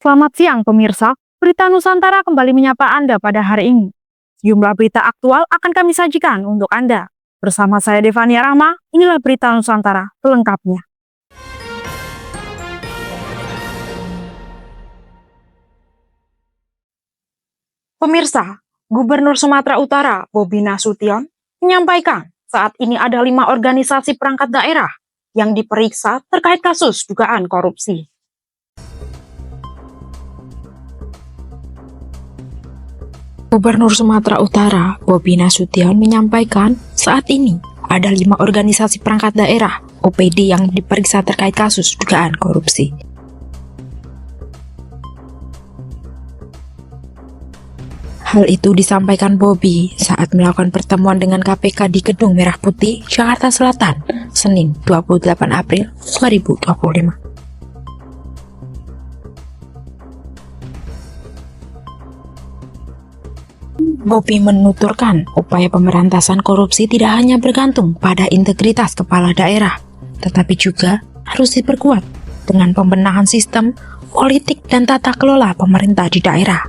Selamat siang pemirsa, Berita Nusantara kembali menyapa Anda pada hari ini. Sejumlah berita aktual akan kami sajikan untuk Anda. Bersama saya Devania Rahma, inilah Berita Nusantara selengkapnya. Pemirsa, Gubernur Sumatera Utara Bobi Nasution menyampaikan saat ini ada 5 organisasi perangkat daerah yang diperiksa terkait kasus dugaan korupsi. Gubernur Sumatera Utara Bobi Nasution menyampaikan saat ini ada 5 organisasi perangkat daerah (OPD) yang diperiksa terkait kasus dugaan korupsi. Hal itu disampaikan Bobi saat melakukan pertemuan dengan KPK di Gedung Merah Putih, Jakarta Selatan, Senin 28 April 2025. Bobi menuturkan upaya pemberantasan korupsi tidak hanya bergantung pada integritas kepala daerah, tetapi juga harus diperkuat dengan pembenahan sistem, politik, dan tata kelola pemerintah di daerah.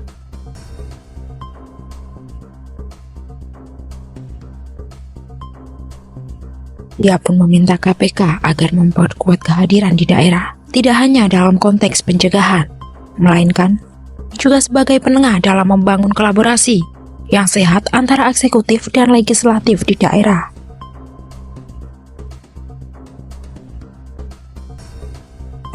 Dia pun meminta KPK agar memperkuat kehadiran di daerah, tidak hanya dalam konteks pencegahan, melainkan juga sebagai penengah dalam membangun kolaborasi yang sehat antara eksekutif dan legislatif di daerah.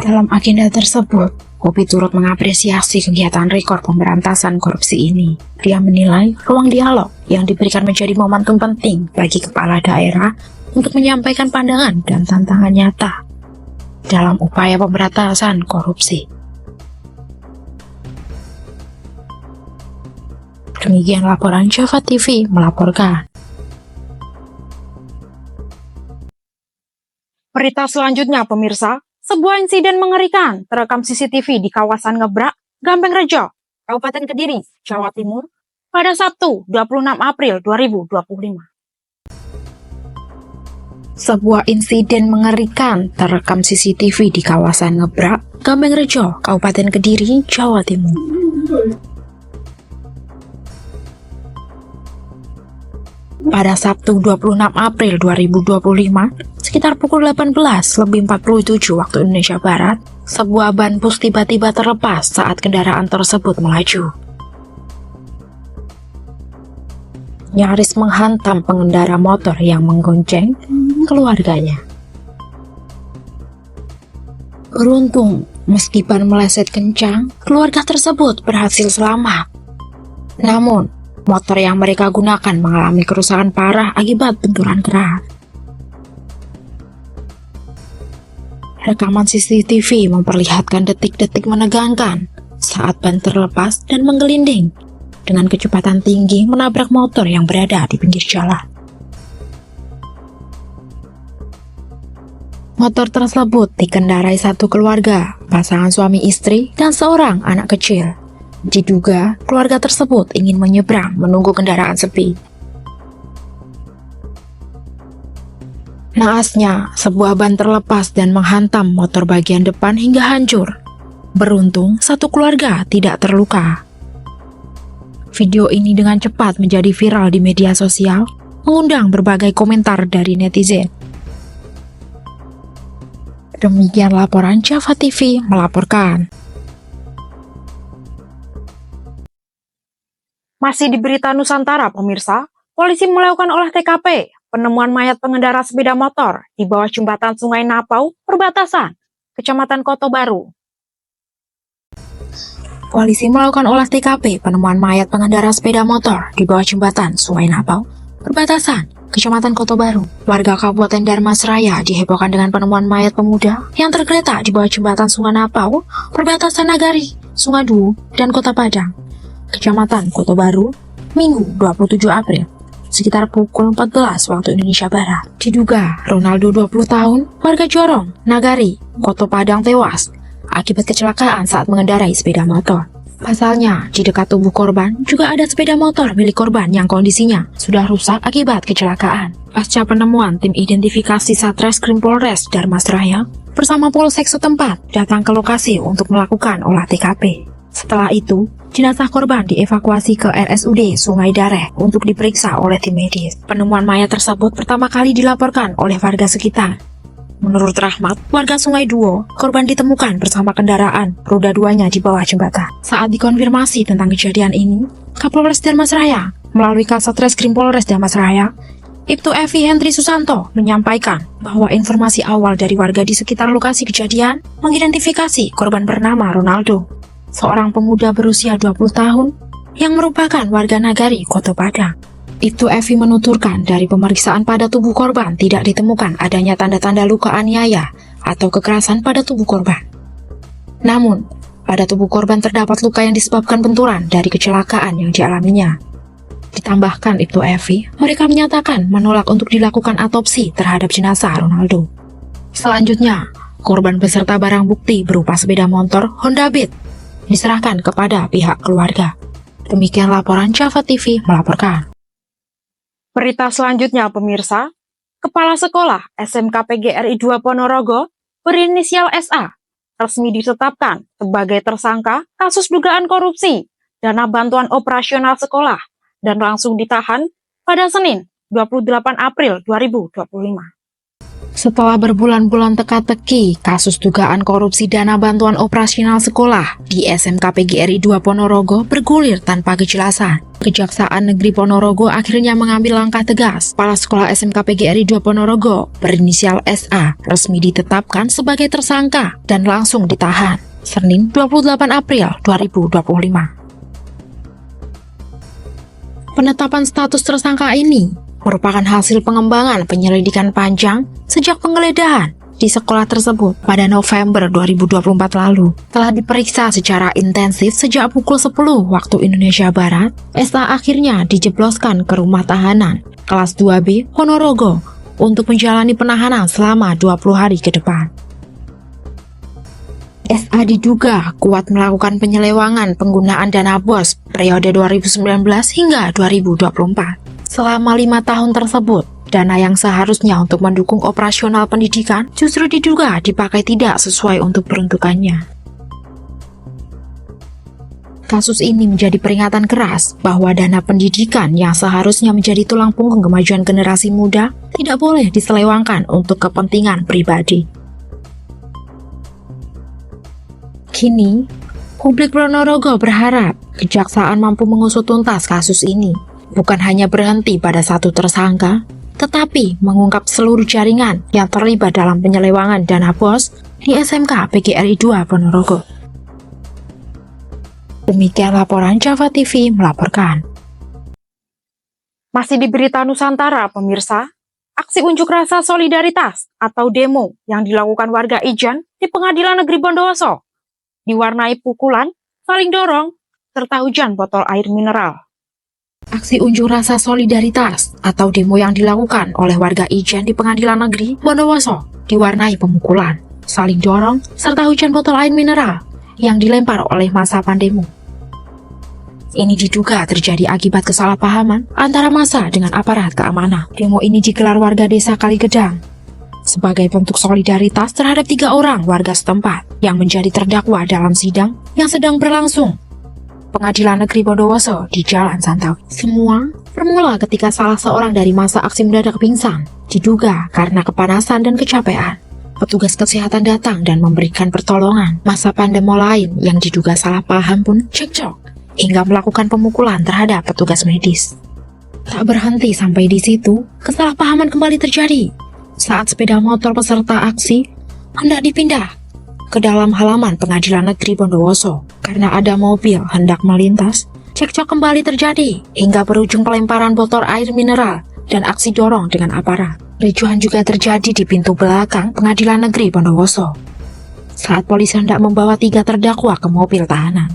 Dalam agenda tersebut, Bobi turut mengapresiasi kegiatan rekor pemberantasan korupsi ini. Dia menilai ruang dialog yang diberikan menjadi momentum penting bagi kepala daerah untuk menyampaikan pandangan dan tantangan nyata dalam upaya pemberantasan korupsi. Demikian laporan Java TV melaporkan. Berita selanjutnya pemirsa, sebuah insiden mengerikan terekam CCTV di kawasan Ngebrak, Gampeng Rejo, Kabupaten Kediri, Jawa Timur pada Sabtu 26 April 2025. Sebuah insiden mengerikan terekam CCTV di kawasan Ngebrak, Gampeng Rejo, Kabupaten Kediri, Jawa Timur. Pada Sabtu 26 April 2025, sekitar pukul 18:47 waktu Indonesia Barat, sebuah ban bus tiba-tiba terlepas saat kendaraan tersebut melaju. Nyaris menghantam pengendara motor yang menggonceng keluarganya. Beruntung, meski ban meleset kencang, keluarga tersebut berhasil selamat. Namun, motor yang mereka gunakan mengalami kerusakan parah akibat benturan keras. Rekaman CCTV memperlihatkan detik-detik menegangkan saat ban terlepas dan menggelinding dengan kecepatan tinggi menabrak motor yang berada di pinggir jalan. Motor tersebut dikendarai satu keluarga, pasangan suami istri, dan seorang anak kecil. Diduga, keluarga tersebut ingin menyeberang menunggu kendaraan sepi. Naasnya, sebuah ban terlepas dan menghantam motor bagian depan hingga hancur. Beruntung, satu keluarga tidak terluka. Video ini dengan cepat menjadi viral di media sosial, mengundang berbagai komentar dari netizen. Demikian laporan Java TV melaporkan. Masih di Berita Nusantara, pemirsa, polisi melakukan olah TKP, penemuan mayat pengendara sepeda motor di bawah jembatan Sungai Napau, perbatasan, Kecamatan Kota Baru. Polisi melakukan olah TKP, penemuan mayat pengendara sepeda motor di bawah jembatan Sungai Napau, perbatasan, Kecamatan Kota Baru. Warga Kabupaten Dharmasraya dihebohkan dengan penemuan mayat pemuda yang tergeletak di bawah jembatan Sungai Napau, perbatasan Nagari, Sungai Duo, dan Kota Padang, Kecamatan Kota Baru, Minggu 27 April, sekitar pukul 14 waktu Indonesia Barat. Diduga Ronaldo 20 tahun, warga Jorong, Nagari, Kota Padang tewas akibat kecelakaan saat mengendarai sepeda motor. Pasalnya, di dekat tubuh korban juga ada sepeda motor milik korban yang kondisinya sudah rusak akibat kecelakaan. Pasca penemuan, tim identifikasi Satreskrim Polres Dharmasraya bersama Polsek setempat datang ke lokasi untuk melakukan olah TKP. Setelah itu, jenazah korban dievakuasi ke RSUD Sungai Dareh untuk diperiksa oleh tim medis. Penemuan mayat tersebut pertama kali dilaporkan oleh warga sekitar. Menurut Rahmat, warga Sungai Duo, korban ditemukan bersama kendaraan, roda duanya di bawah jembatan. Saat dikonfirmasi tentang kejadian ini, Kapolres Dharmasraya melalui Kasat Reskrim Polres Dharmasraya, Ibtu Evi Hendri Susanto menyampaikan bahwa informasi awal dari warga di sekitar lokasi kejadian mengidentifikasi korban bernama Ronaldo, seorang pemuda berusia 20 tahun yang merupakan warga nagari Kota Padang. Ibtu Evi menuturkan dari pemeriksaan pada tubuh korban tidak ditemukan adanya tanda-tanda luka aniaya atau kekerasan pada tubuh korban. Namun, pada tubuh korban terdapat luka yang disebabkan benturan dari kecelakaan yang dialaminya. Ditambahkan Ibtu Evi, mereka menyatakan menolak untuk dilakukan autopsi terhadap jenazah Ronaldo. Selanjutnya, korban beserta barang bukti berupa sepeda motor Honda Beat diserahkan kepada pihak keluarga. Demikian laporan Java TV melaporkan. Berita selanjutnya pemirsa, Kepala Sekolah SMK PGRI 2 Ponorogo berinisial SA resmi ditetapkan sebagai tersangka kasus dugaan korupsi dana bantuan operasional sekolah dan langsung ditahan pada Senin 28 April 2025. Setelah berbulan-bulan teka-teki kasus dugaan korupsi dana bantuan operasional sekolah di SMK PGRI 2 Ponorogo bergulir tanpa kejelasan, Kejaksaan Negeri Ponorogo akhirnya mengambil langkah tegas. Kepala Sekolah SMK PGRI 2 Ponorogo berinisial SA resmi ditetapkan sebagai tersangka dan langsung ditahan Senin 28 April 2025. Penetapan status tersangka ini merupakan hasil pengembangan penyelidikan panjang sejak penggeledahan di sekolah tersebut pada November 2024 lalu. Telah diperiksa secara intensif sejak pukul 10 waktu Indonesia Barat, SA akhirnya dijebloskan ke rumah tahanan kelas 2B Ponorogo untuk menjalani penahanan selama 20 hari ke depan. SA diduga kuat melakukan penyelewangan penggunaan dana BOS periode 2019 hingga 2024. Selama 5 tahun tersebut, dana yang seharusnya untuk mendukung operasional pendidikan justru diduga dipakai tidak sesuai untuk peruntukannya. Kasus ini menjadi peringatan keras bahwa dana pendidikan yang seharusnya menjadi tulang punggung kemajuan generasi muda tidak boleh diselewangkan untuk kepentingan pribadi. Kini, publik Ponorogo berharap kejaksaan mampu mengusut tuntas kasus ini. Bukan hanya berhenti pada satu tersangka, tetapi mengungkap seluruh jaringan yang terlibat dalam penyelewangan dana BOS di SMK PGRI 2 Ponorogo. Demikian laporan Java TV melaporkan. Masih di berita Nusantara pemirsa, aksi unjuk rasa solidaritas atau demo yang dilakukan warga Ijen di Pengadilan Negeri Bondowoso diwarnai pukulan, saling dorong, serta hujan botol air mineral. Aksi unjuk rasa solidaritas atau demo yang dilakukan oleh warga Ijen di Pengadilan Negeri Bondowoso diwarnai pemukulan, saling dorong, serta hujan botol air mineral yang dilempar oleh massa pendemo. Ini diduga terjadi akibat kesalahpahaman antara massa dengan aparat keamanan. Demo ini digelar warga desa Kaligedang sebagai bentuk solidaritas terhadap 3 orang warga setempat yang menjadi terdakwa dalam sidang yang sedang berlangsung Pengadilan Negeri Bondowoso di Jalan Santawi. Semua bermula ketika salah seorang dari massa aksi mendadak pingsan, diduga karena kepanasan dan kecapean. Petugas kesehatan datang dan memberikan pertolongan. Massa pendemo lain yang diduga salah paham pun cekcok hingga melakukan pemukulan terhadap petugas medis. Tak berhenti sampai di situ, kesalahpahaman kembali terjadi saat sepeda motor peserta aksi hendak dipindah ke dalam halaman Pengadilan Negeri Bondowoso. Karena ada mobil hendak melintas, cekcok kembali terjadi hingga berujung pelemparan botol air mineral dan aksi dorong dengan aparat. Ricuhan juga terjadi di pintu belakang Pengadilan Negeri Bondowoso saat polisi hendak membawa 3 terdakwa ke mobil tahanan.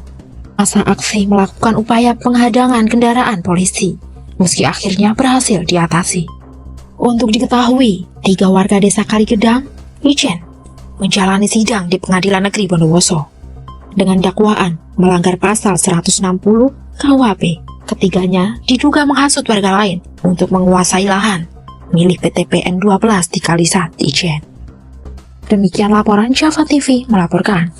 Massa aksi melakukan upaya penghadangan kendaraan polisi, meski akhirnya berhasil diatasi. Untuk diketahui, 3 warga desa Kaligedang, Ijen, menjalani sidang di Pengadilan Negeri Bondowoso dengan dakwaan melanggar pasal 160 KUHP. Ketiganya diduga menghasut warga lain untuk menguasai lahan milik PT PN 12 di Kalisat, Ijen. Demikian laporan Java TV melaporkan.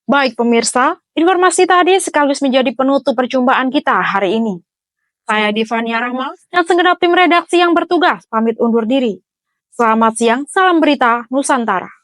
Baik pemirsa, Informasi tadi sekaligus menjadi penutup perjumpaan kita hari ini. Saya Divania Rahma dan segenap tim redaksi yang bertugas pamit undur diri. Selamat siang, salam berita Nusantara.